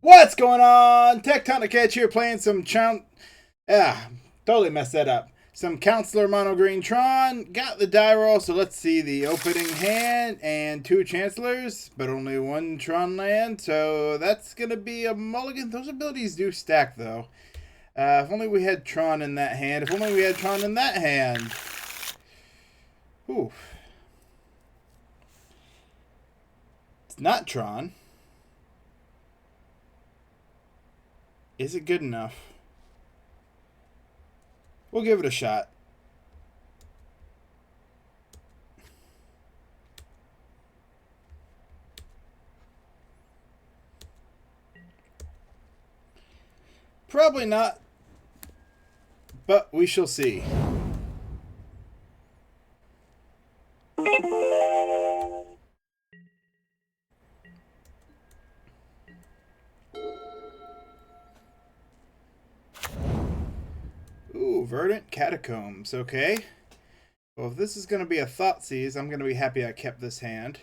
What's going on? Tectonic Edge here playing some totally messed that up. Some Counselor Mono Green Tron. Got the die roll, so let's see the opening hand and two Chancellors, but only one Tron land, so that's gonna be a mulligan. Those abilities do stack though. If only we had Tron in that hand. If only we had Tron in that hand. Ooh. It's not Tron. Is it good enough? We'll give it a shot. Probably not, but we shall see. Ooh, Verdant Catacombs, okay. Well, if this is going to be a Thoughtseize, I'm going to be happy I kept this hand.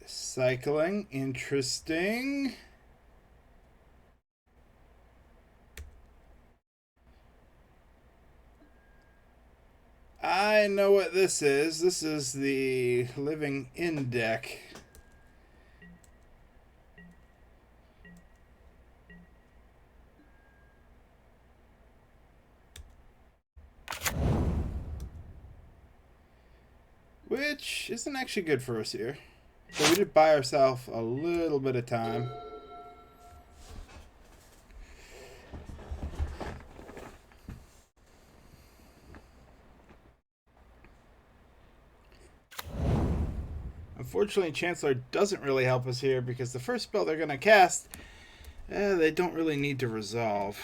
Cycling, interesting. I know what this is. This is the Living In deck. Which isn't actually good for us here. So we did buy ourselves a little bit of time. Unfortunately, Chancellor doesn't really help us here because the first spell they're going to cast, they don't really need to resolve.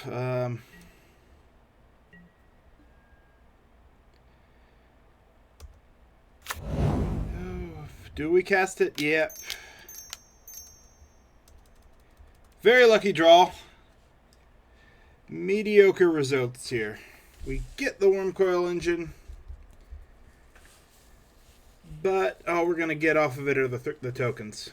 Do we cast it? Yep. Very lucky draw. Mediocre results here. We get the Wurmcoil engine, but all we're going to get off of it are the tokens.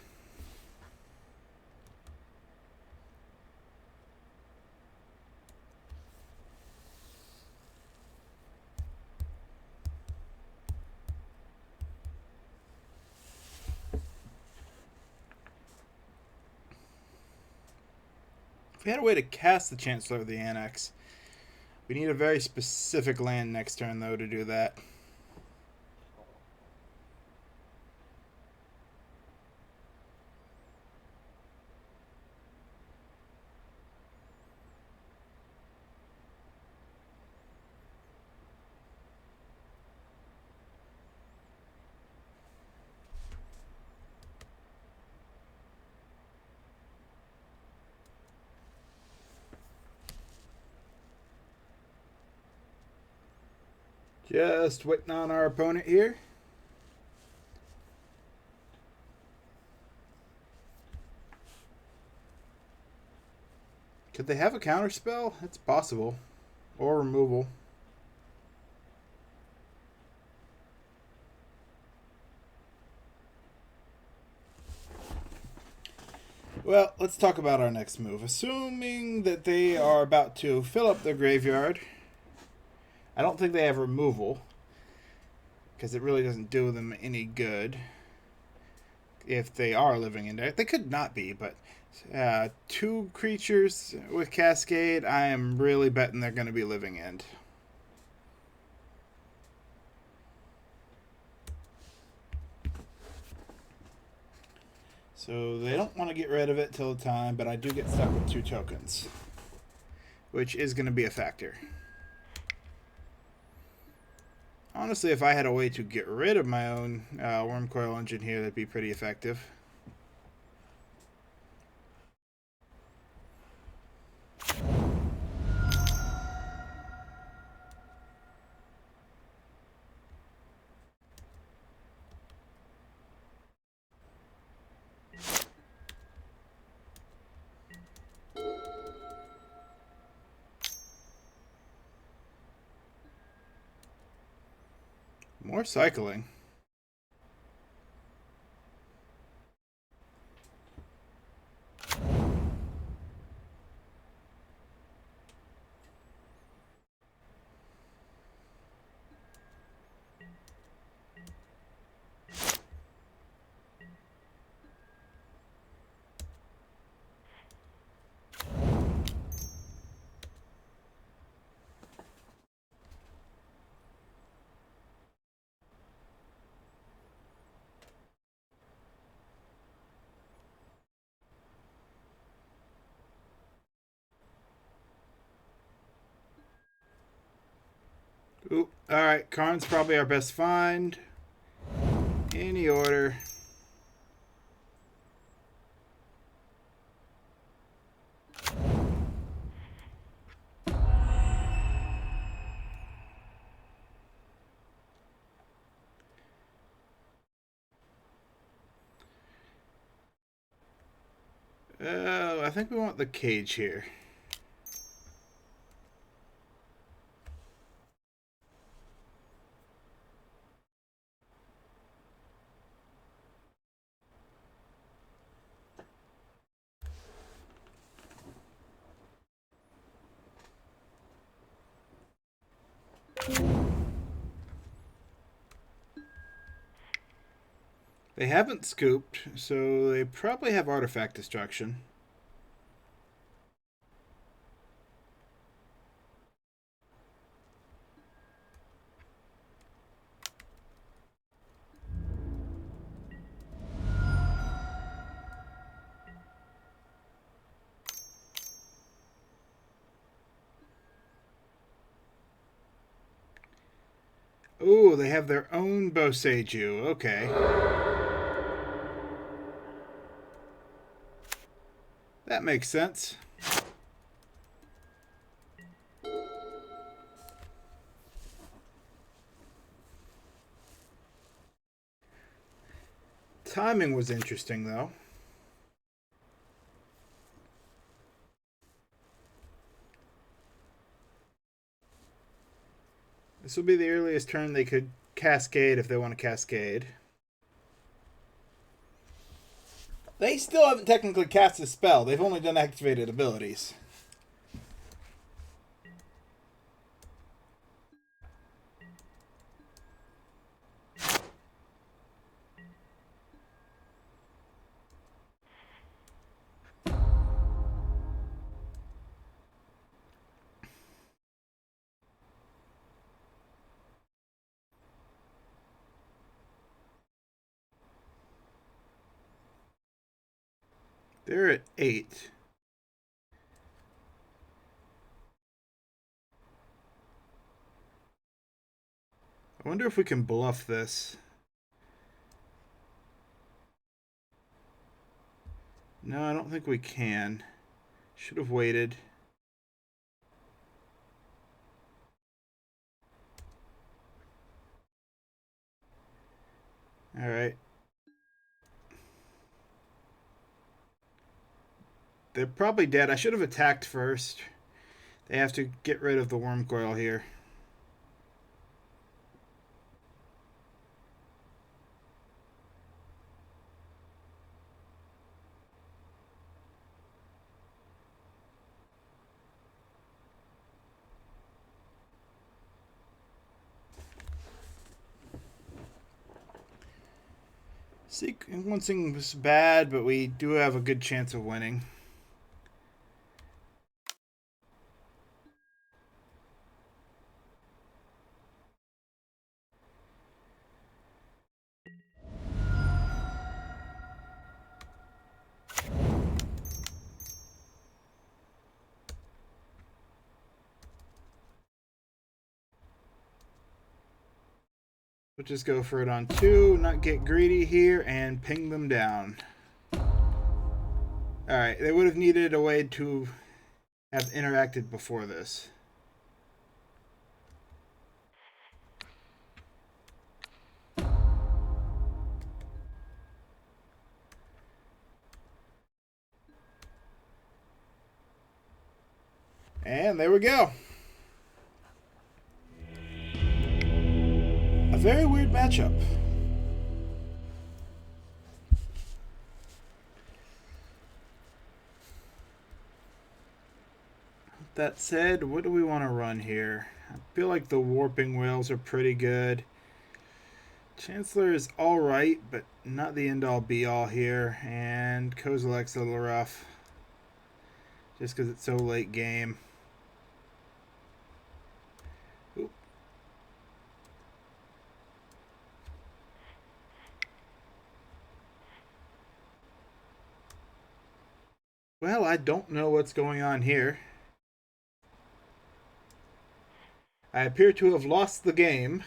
If we had a way to cast the Chancellor of the Annex, we need a very specific land next turn, though, to do that. Just waiting on our opponent here. Could they have a counterspell? It's possible. Or removal. Well, let's talk about our next move. Assuming that they are about to fill up their graveyard, I don't think they have removal, because it really doesn't do them any good if they are living in deck. They could not be, but two creatures with Cascade, I am really betting they're going to be living end. So they don't want to get rid of it till the time, but I do get stuck with two tokens, which is going to be a factor. Honestly, if I had a way to get rid of my own Wurmcoil engine here, that'd be pretty effective. More cycling. Ooh, alright, Karn's probably our best find. Any order. Oh, I think we want the cage here. They haven't scooped, so they probably have artifact destruction. Ooh, they have their own Boseiju. Okay. That makes sense. Timing was interesting, though. This will be the earliest turn they could cascade if they want to cascade. They still haven't technically cast a spell. They've only done activated abilities. They're at 8. I wonder if we can bluff this. No, I don't think we can. Should have waited. All right. They're probably dead. I should have attacked first. They have to get rid of the Wurmcoil here. Sequencing was bad, but we do have a good chance of winning. We'll just go for it on 2, not get greedy here, and ping them down. Alright, they would have needed a way to have interacted before this. And there we go. A very weird matchup. That said, what do we want to run here? I feel like the warping whales are pretty good. Chancellor is alright, but not the end-all be-all here. And Kozilek's a little rough. Just because it's so late game. Oop. Well, I don't know what's going on here. I appear to have lost the game.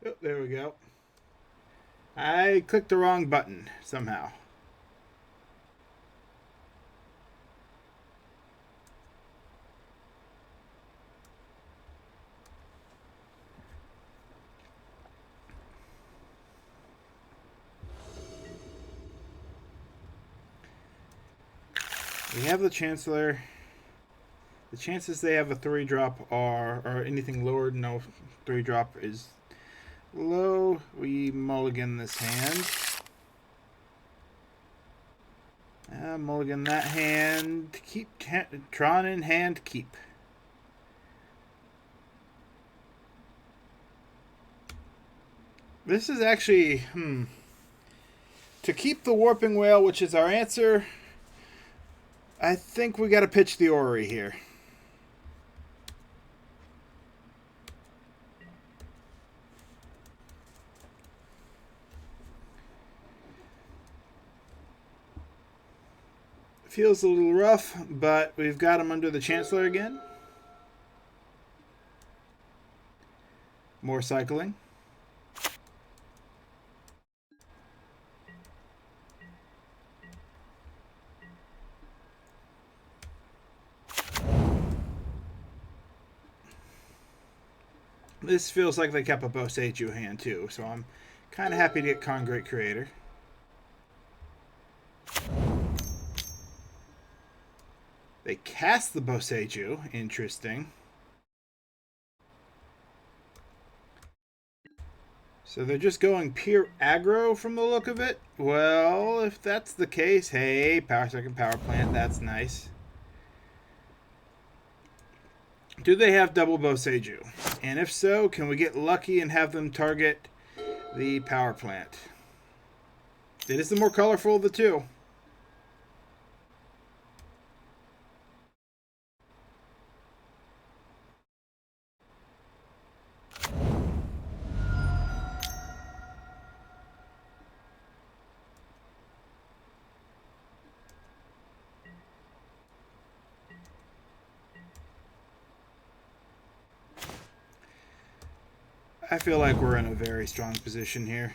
Oh, there we go. I clicked the wrong button somehow. We have the Chancellor. The chances they have a 3-drop are, or anything lower than no 3-drop is low. We mulligan this hand. Mulligan that hand. Keep Tron in hand. Keep. This is actually, to keep the Warping Whale, which is our answer, I think we got to pitch the Orrery here. Feels a little rough, but we've got him under the Chancellor again. More cycling. This feels like they kept a Boseiju hand too, so I'm kind of happy to get Karn Great Creator. They cast the Boseiju. Interesting. So they're just going pure aggro from the look of it? Well, if that's the case, hey, second power plant, that's nice. Do they have double Boseiju? And if so, can we get lucky and have them target the power plant? It is the more colorful of the two. I feel like we're in a very strong position here.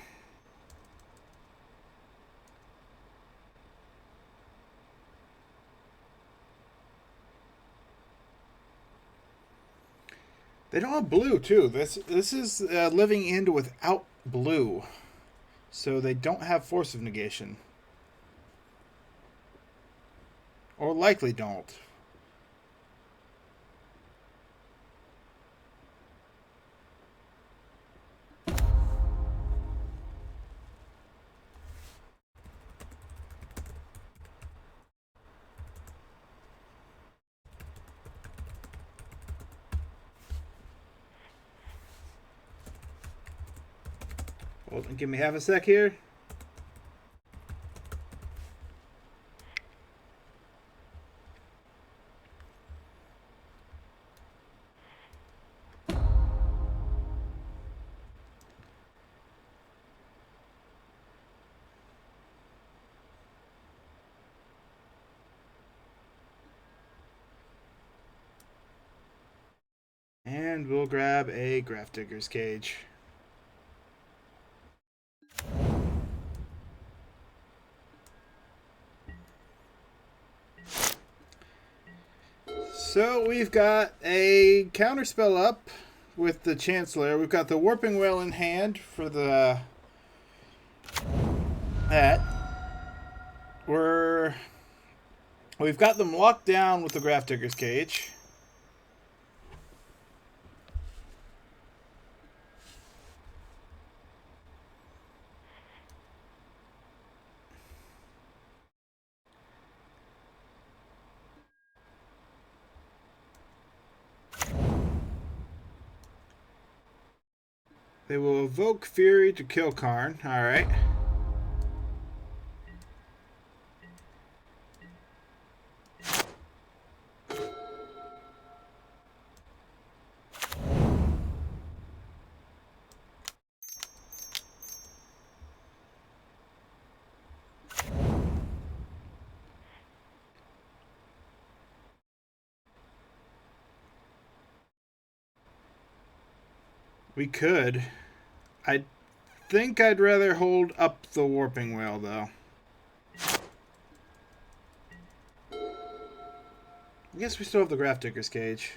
They don't have blue too. This is living end without blue, so they don't have Force of Negation, or likely don't. Hold on, give me half a sec here. And we'll grab a Grafdigger's Cage. So we've got a counterspell up with the Chancellor. We've got the Warping Wail in hand for the that. We've got them locked down with the Graph Digger's Cage. They will evoke Fury to kill Karn. Alright. We could. I think I'd rather hold up the Warping Wail, though. I guess we still have the Graph Digger's Cage.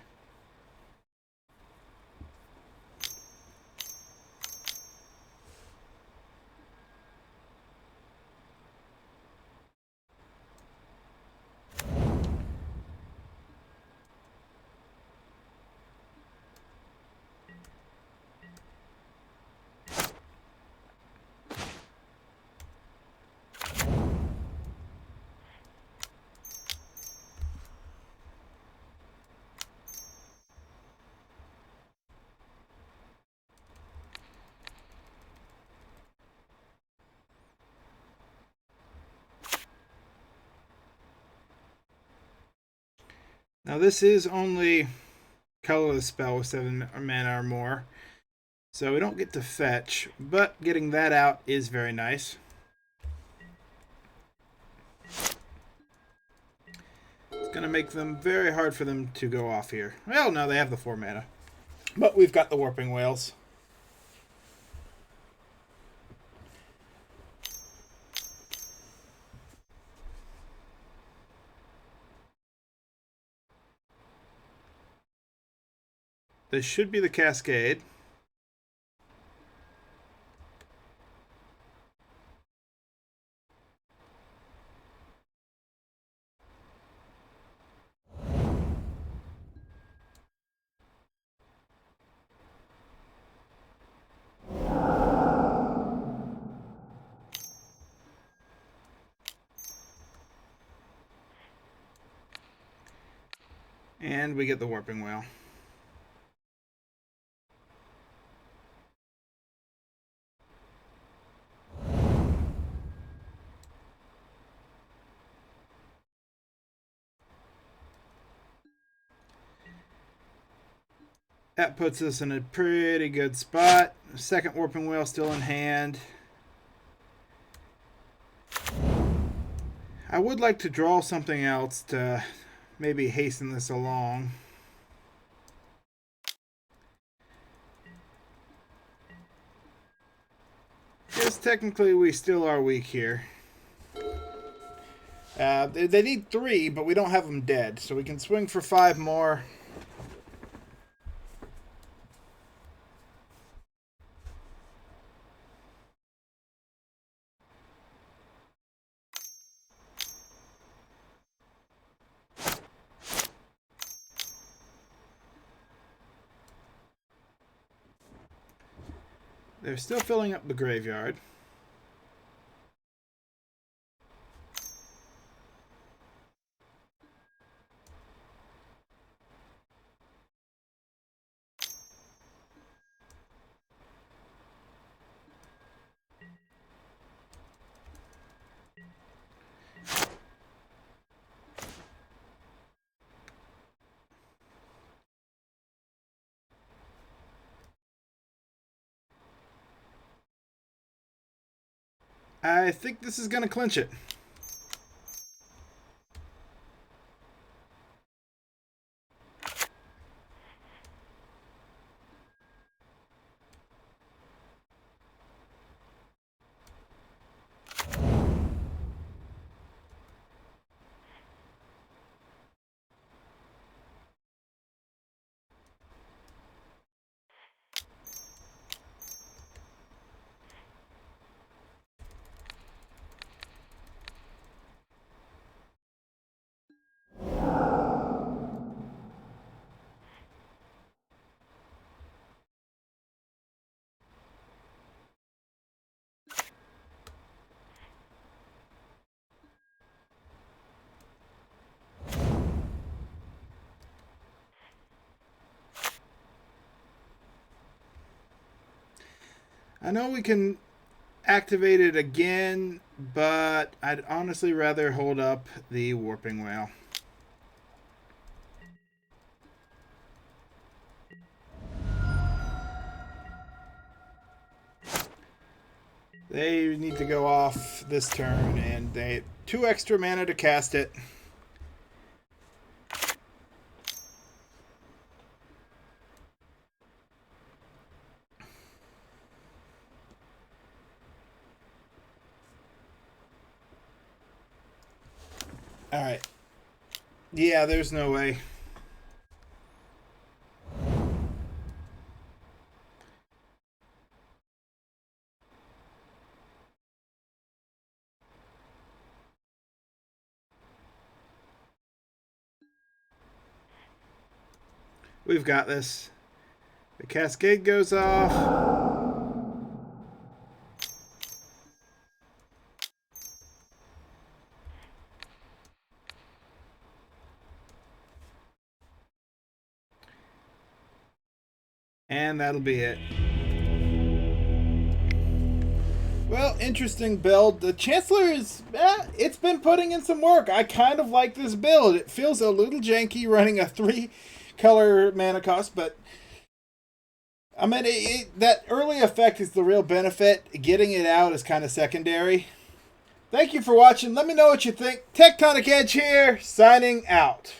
Now this is only colorless spell with 7 mana or more, so we don't get to fetch, but getting that out is very nice. It's going to make them very hard for them to go off here. Well, no, they have the 4 mana, but we've got the Warping Wails. This should be the Cascade. And we get the Warping Wail. That puts us in a pretty good spot. Second Warping Wail still in hand. I would like to draw something else to maybe hasten this along. Because technically we still are weak here. They need 3, but we don't have them dead, so we can swing for 5 more. They're still filling up the graveyard. I think this is going to clinch it. I know we can activate it again, but I'd honestly rather hold up the Warping Whale. They need to go off this turn, and they 2 extra mana to cast it. All right. Yeah, there's no way. We've got this. The cascade goes off. And that'll be it. Well, interesting build. The Chancellor is, it's been putting in some work. I kind of like this build. It feels a little janky running a 3-color mana cost, but I mean, that early effect is the real benefit. Getting it out is kind of secondary. Thank you for watching. Let me know what you think. Tectonic Edge here, signing out.